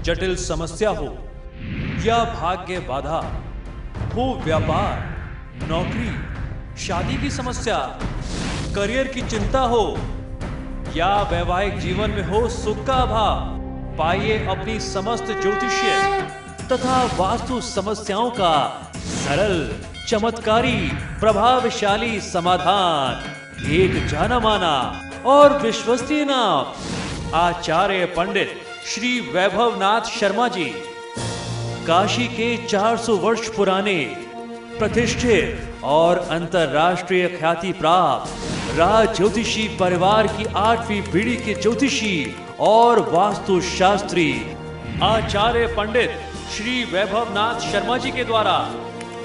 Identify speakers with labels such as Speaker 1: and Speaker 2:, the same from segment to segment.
Speaker 1: जटिल समस्या हो या भाग्य बाधा हो, व्यापार, नौकरी, शादी की समस्या, करियर की चिंता हो या वैवाहिक जीवन में हो सुख का अभाव, पाइए अपनी समस्त ज्योतिषीय तथा वास्तु समस्याओं का सरल, चमत्कारी, प्रभावशाली समाधान। एक जाना माना और विश्वसनीय नाम, आचार्य पंडित श्री वैभवनाथ शर्मा जी, काशी के 400 वर्ष पुराने प्रतिष्ठित और अंतरराष्ट्रीय ख्याति प्राप्त राज ज्योतिषी परिवार की 8वीं पीढ़ी के ज्योतिषी और वास्तु शास्त्री आचार्य पंडित श्री वैभवनाथ शर्मा जी के द्वारा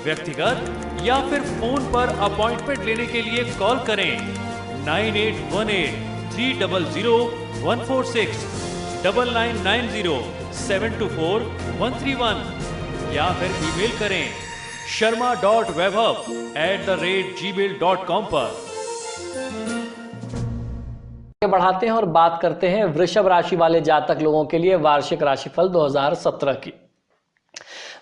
Speaker 1: व्यक्तिगत या फिर फोन पर अपॉइंटमेंट लेने के लिए कॉल करें 9818300146, 9990724131 या फिर ईमेल करें sharma.vaibhav@gmail.com पर।
Speaker 2: बढ़ाते हैं और बात करते हैं वृषभ राशि वाले जातक लोगों के लिए वार्षिक राशिफल 2017 की।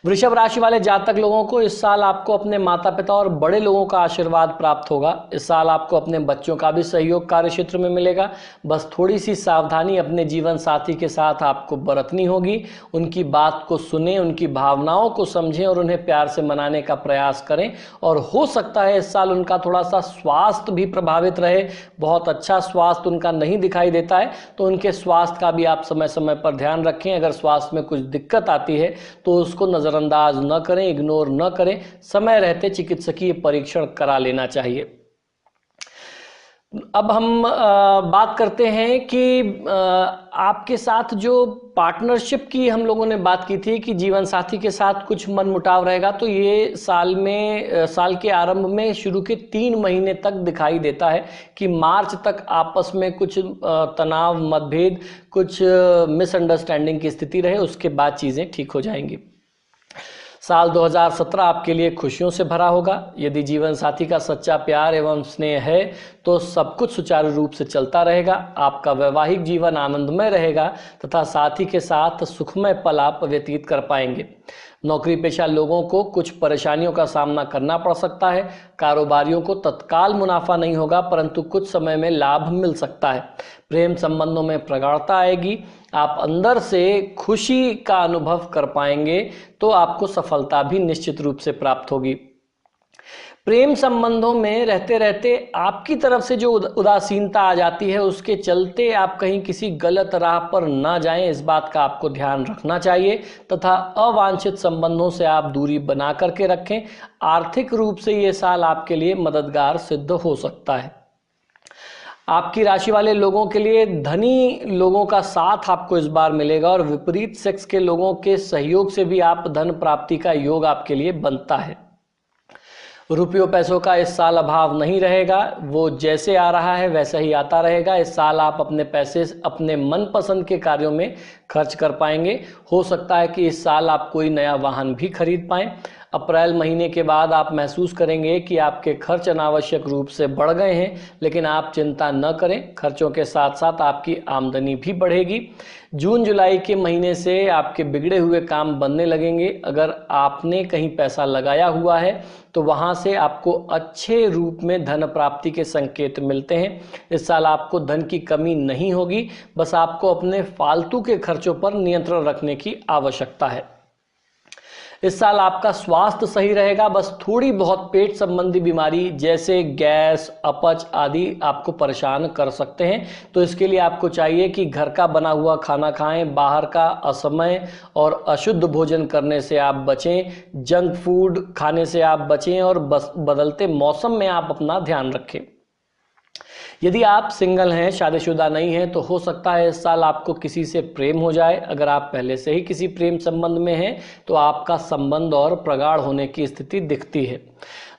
Speaker 2: वृषभ राशि वाले जातक लोगों को इस साल आपको अपने माता पिता और बड़े लोगों का आशीर्वाद प्राप्त होगा। इस साल आपको अपने बच्चों का भी सहयोग कार्य क्षेत्र में मिलेगा। बस थोड़ी सी सावधानी अपने जीवन साथी के साथ आपको बरतनी होगी। उनकी बात को सुनें, उनकी भावनाओं को समझें और उन्हें प्यार से मनाने का प्रयास करें। और हो सकता है इस साल उनका थोड़ा सा स्वास्थ्य भी प्रभावित रहे। बहुत अच्छा स्वास्थ्य उनका नहीं दिखाई देता है, तो उनके स्वास्थ्य का भी आप समय समय पर ध्यान रखें। अगर स्वास्थ्य में कुछ दिक्कत आती है तो उसको नजरअंदाज न करें, इग्नोर न करें। समय रहते चिकित्सकीय परीक्षण करा लेना चाहिए। अब हम बात करते हैं कि आपके साथ जो पार्टनरशिप की हम लोगों ने बात की थी कि जीवन साथी के साथ कुछ मनमुटाव रहेगा, तो ये साल के आरंभ में शुरू के 3 महीने तक दिखाई देता है कि मार्च तक आपस में कुछ तनाव, मतभेद, कुछ मिसअंडरस्टैंडिंग की स्थिति रहे। उसके बाद चीज़ें ठीक हो जाएंगी। साल 2017 आपके लिए खुशियों से भरा होगा। यदि जीवन साथी का सच्चा प्यार एवं स्नेह है तो सब कुछ सुचारू रूप से चलता रहेगा। आपका वैवाहिक जीवन आनंदमय रहेगा तथा साथी के साथ सुखमय पल आप व्यतीत कर पाएंगे। नौकरी पेशा लोगों को कुछ परेशानियों का सामना करना पड़ सकता है। कारोबारियों को तत्काल मुनाफा नहीं होगा, परंतु कुछ समय में लाभ मिल सकता है। प्रेम संबंधों में प्रगाढ़ता आएगी। आप अंदर से खुशी का अनुभव कर पाएंगे, तो आपको सफलता भी निश्चित रूप से प्राप्त होगी। प्रेम संबंधों में रहते रहते आपकी तरफ से जो उदासीनता आ जाती है, उसके चलते आप कहीं किसी गलत राह पर ना जाएं, इस बात का आपको ध्यान रखना चाहिए तथा अवांछित संबंधों से आप दूरी बना करके रखें। आर्थिक रूप से ये साल आपके लिए मददगार सिद्ध हो सकता है। आपकी राशि वाले लोगों के लिए धनी लोगों का साथ आपको इस बार मिलेगा और विपरीत सेक्स के लोगों के सहयोग से भी आप धन प्राप्ति का योग आपके लिए बनता है। रुपयों पैसों का इस साल अभाव नहीं रहेगा। वो जैसे आ रहा है वैसा ही आता रहेगा। इस साल आप अपने पैसे अपने मनपसंद के कार्यों में खर्च कर पाएंगे। हो सकता है कि इस साल आप कोई नया वाहन भी खरीद पाएं। अप्रैल महीने के बाद आप महसूस करेंगे कि आपके खर्च अनावश्यक रूप से बढ़ गए हैं, लेकिन आप चिंता न करें, खर्चों के साथ साथ आपकी आमदनी भी बढ़ेगी। जून जुलाई के महीने से आपके बिगड़े हुए काम बनने लगेंगे। अगर आपने कहीं पैसा लगाया हुआ है तो वहां से आपको अच्छे रूप में धन प्राप्ति के संकेत मिलते हैं। इस साल आपको धन की कमी नहीं होगी, बस आपको अपने फालतू के खर्चों पर नियंत्रण रखने की आवश्यकता है। इस साल आपका स्वास्थ्य सही रहेगा, बस थोड़ी बहुत पेट संबंधी बीमारी जैसे गैस, अपच आदि आपको परेशान कर सकते हैं। तो इसके लिए आपको चाहिए कि घर का बना हुआ खाना खाएं, बाहर का असमय और अशुद्ध भोजन करने से आप बचें, जंक फूड खाने से आप बचें और बदलते मौसम में आप अपना ध्यान रखें। यदि आप सिंगल हैं, शादीशुदा नहीं हैं, तो हो सकता है इस साल आपको किसी से प्रेम हो जाए। अगर आप पहले से ही किसी प्रेम संबंध में हैं तो आपका संबंध और प्रगाढ़ होने की स्थिति दिखती है।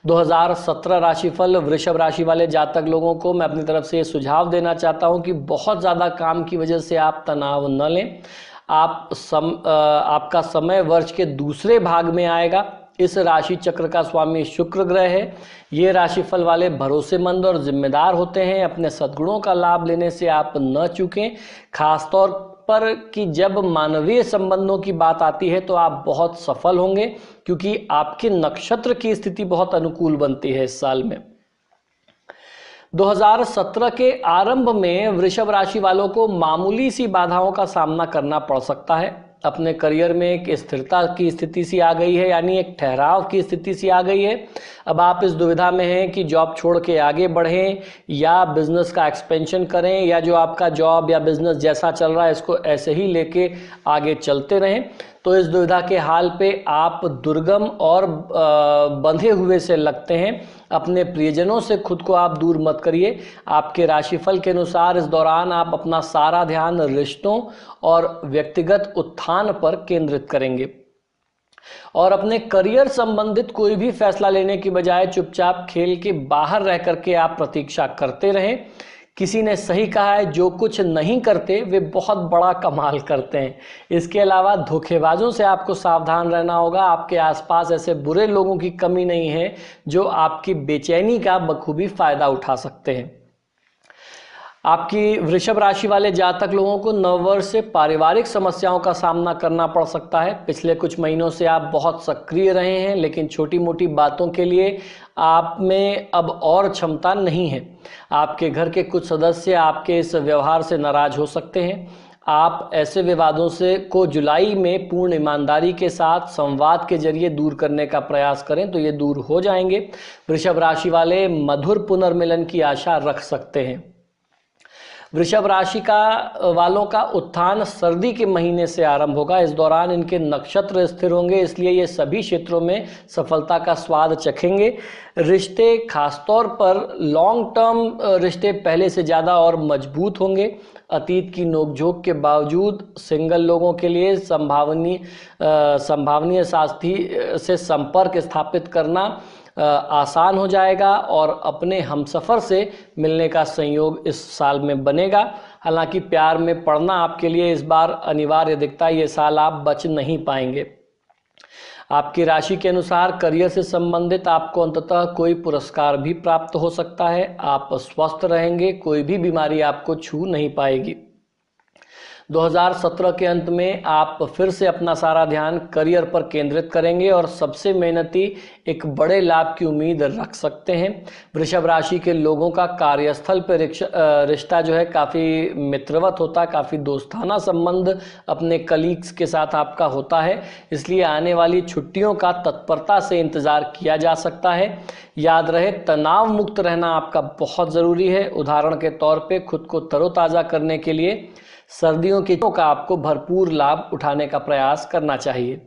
Speaker 2: 2017 राशिफल वृषभ राशि वाले जातक लोगों को मैं अपनी तरफ से सुझाव देना चाहता हूं कि बहुत ज़्यादा काम की वजह से आप तनाव न लें। आपका समय वर्ष के दूसरे भाग में आएगा। इस राशि चक्र का स्वामी शुक्र ग्रह है। ये राशिफल वाले भरोसेमंद और जिम्मेदार होते हैं। अपने सद्गुणों का लाभ लेने से आप न चूकें। खासतौर पर कि जब मानवीय संबंधों की बात आती है तो आप बहुत सफल होंगे, क्योंकि आपके नक्षत्र की स्थिति बहुत अनुकूल बनती है इस साल में। 2017 के आरंभ में वृषभ राशि वालों को मामूली सी बाधाओं का सामना करना पड़ सकता है। अपने करियर में एक स्थिरता की स्थिति सी आ गई है, यानी एक ठहराव की स्थिति सी आ गई है। अब आप इस दुविधा में हैं कि जॉब छोड़ के आगे बढ़ें या बिजनेस का एक्सपेंशन करें, या जो आपका जॉब या बिजनेस जैसा चल रहा है इसको ऐसे ही लेके आगे चलते रहें। तो इस दुविधा के हाल पे आप दुर्गम और बंधे हुए से लगते हैं। अपने प्रियजनों से खुद को आप दूर मत करिए। आपके राशिफल के अनुसार इस दौरान आप अपना सारा ध्यान रिश्तों और व्यक्तिगत उत्थान पर केंद्रित करेंगे, और अपने करियर संबंधित कोई भी फैसला लेने की बजाय चुपचाप खेल के बाहर रह करके आप प्रतीक्षा करते रहें। किसी ने सही कहा है, जो कुछ नहीं करते वे बहुत बड़ा कमाल करते हैं। इसके अलावा धोखेबाजों से आपको सावधान रहना होगा। आपके आसपास ऐसे बुरे लोगों की कमी नहीं है जो आपकी बेचैनी का बखूबी फायदा उठा सकते हैं। आपकी वृषभ राशि वाले जातक लोगों को नववर्ष से पारिवारिक समस्याओं का सामना करना पड़ सकता है। पिछले कुछ महीनों से आप बहुत सक्रिय रहे हैं, लेकिन छोटी मोटी बातों के लिए आप में अब और क्षमता नहीं है। आपके घर के कुछ सदस्य आपके इस व्यवहार से नाराज हो सकते हैं। आप ऐसे विवादों से को जुलाई में पूर्ण ईमानदारी के साथ संवाद के जरिए दूर करने का प्रयास करें तो ये दूर हो जाएंगे। वृषभ राशि वाले मधुर पुनर्मिलन की आशा रख सकते हैं। वृषभ राशि का वालों का उत्थान सर्दी के महीने से आरंभ होगा। इस दौरान इनके नक्षत्र स्थिर होंगे, इसलिए ये सभी क्षेत्रों में सफलता का स्वाद चखेंगे। रिश्ते, खासतौर पर लॉन्ग टर्म रिश्ते पहले से ज़्यादा और मजबूत होंगे। अतीत की नोकझोंक के बावजूद सिंगल लोगों के लिए संभावनीय साथी से संपर्क स्थापित करना आसान हो जाएगा, और अपने हमसफ़र से मिलने का संयोग इस साल में बनेगा। हालांकि प्यार में पड़ना आपके लिए इस बार अनिवार्य दिखता है। ये साल आप बच नहीं पाएंगे। आपकी राशि के अनुसार करियर से संबंधित आपको अंततः कोई पुरस्कार भी प्राप्त हो सकता है। आप स्वस्थ रहेंगे, कोई भी बीमारी आपको छू नहीं पाएगी। 2017 के अंत में आप फिर से अपना सारा ध्यान करियर पर केंद्रित करेंगे और सबसे मेहनती एक बड़े लाभ की उम्मीद रख सकते हैं। वृषभ राशि के लोगों का कार्यस्थल पर रिश्ता जो है काफ़ी मित्रवत होता है, काफ़ी दोस्ताना संबंध अपने कलीग्स के साथ आपका होता है, इसलिए आने वाली छुट्टियों का तत्परता से इंतज़ार किया जा सकता है। याद रहे, तनाव मुक्त रहना आपका बहुत ज़रूरी है। उदाहरण के तौर पे खुद को तरोताज़ा करने के लिए सर्दियों की का आपको भरपूर लाभ उठाने का प्रयास करना चाहिए।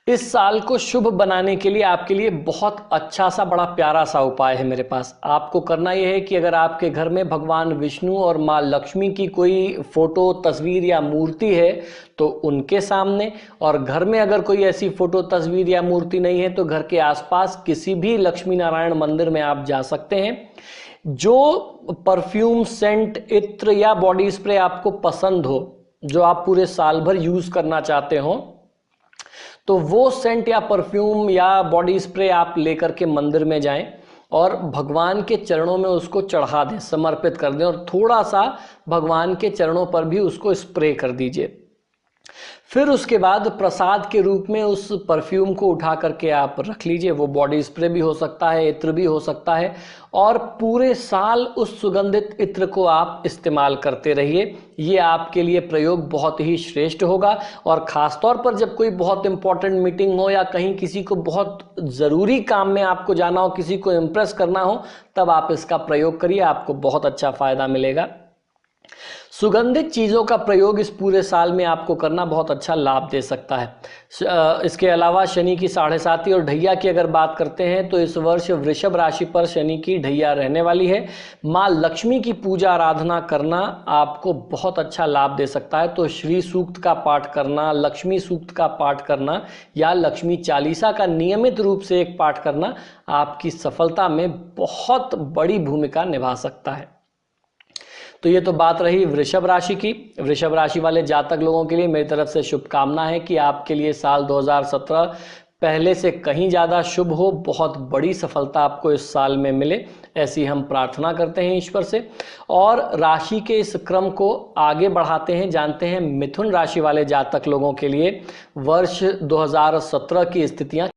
Speaker 2: इस साल को शुभ बनाने के लिए आपके लिए बहुत अच्छा सा बड़ा प्यारा सा उपाय है मेरे पास। आपको करना यह है कि अगर आपके घर में भगवान विष्णु और माँ लक्ष्मी की कोई फोटो, तस्वीर या मूर्ति है तो उनके सामने, और घर में अगर कोई ऐसी फोटो, तस्वीर या मूर्ति नहीं है तो घर के आसपास किसी भी लक्ष्मी नारायण मंदिर में आप जा सकते हैं। जो परफ्यूम, सेंट, इत्र या बॉडी स्प्रे आपको पसंद हो, जो आप पूरे साल भर यूज करना चाहते हो, तो वो सेंट या परफ्यूम या बॉडी स्प्रे आप लेकर के मंदिर में जाएं और भगवान के चरणों में उसको चढ़ा दें, समर्पित कर दें, और थोड़ा सा भगवान के चरणों पर भी उसको स्प्रे कर दीजिए। फिर उसके बाद प्रसाद के रूप में उस परफ्यूम को उठा करके आप रख लीजिए। वो बॉडी स्प्रे भी हो सकता है, इत्र भी हो सकता है, और पूरे साल उस सुगंधित इत्र को आप इस्तेमाल करते रहिए। ये आपके लिए प्रयोग बहुत ही श्रेष्ठ होगा, और ख़ासतौर पर जब कोई बहुत इंपॉर्टेंट मीटिंग हो या कहीं किसी को बहुत ज़रूरी काम में आपको जाना हो, किसी को इम्प्रेस करना हो, तब आप इसका प्रयोग करिए, आपको बहुत अच्छा फ़ायदा मिलेगा। सुगंधित चीज़ों का प्रयोग इस पूरे साल में आपको करना बहुत अच्छा लाभ दे सकता है। इसके अलावा शनि की 7.5 और ढैया की अगर बात करते हैं तो इस वर्ष वृषभ राशि पर शनि की ढैया रहने वाली है। माँ लक्ष्मी की पूजा आराधना करना आपको बहुत अच्छा लाभ दे सकता है। तो श्री सूक्त का पाठ करना, लक्ष्मी सूक्त का पाठ करना या लक्ष्मी चालीसा का नियमित रूप से एक पाठ करना आपकी सफलता में बहुत बड़ी भूमिका निभा सकता है। तो ये तो बात रही वृषभ राशि की। वृषभ राशि वाले जातक लोगों के लिए मेरी तरफ से शुभकामना है कि आपके लिए साल 2017 पहले से कहीं ज़्यादा शुभ हो, बहुत बड़ी सफलता आपको इस साल में मिले, ऐसी हम प्रार्थना करते हैं ईश्वर से। और राशि के इस क्रम को आगे बढ़ाते हैं, जानते हैं मिथुन राशि वाले जातक लोगों के लिए वर्ष 2017 की स्थितियां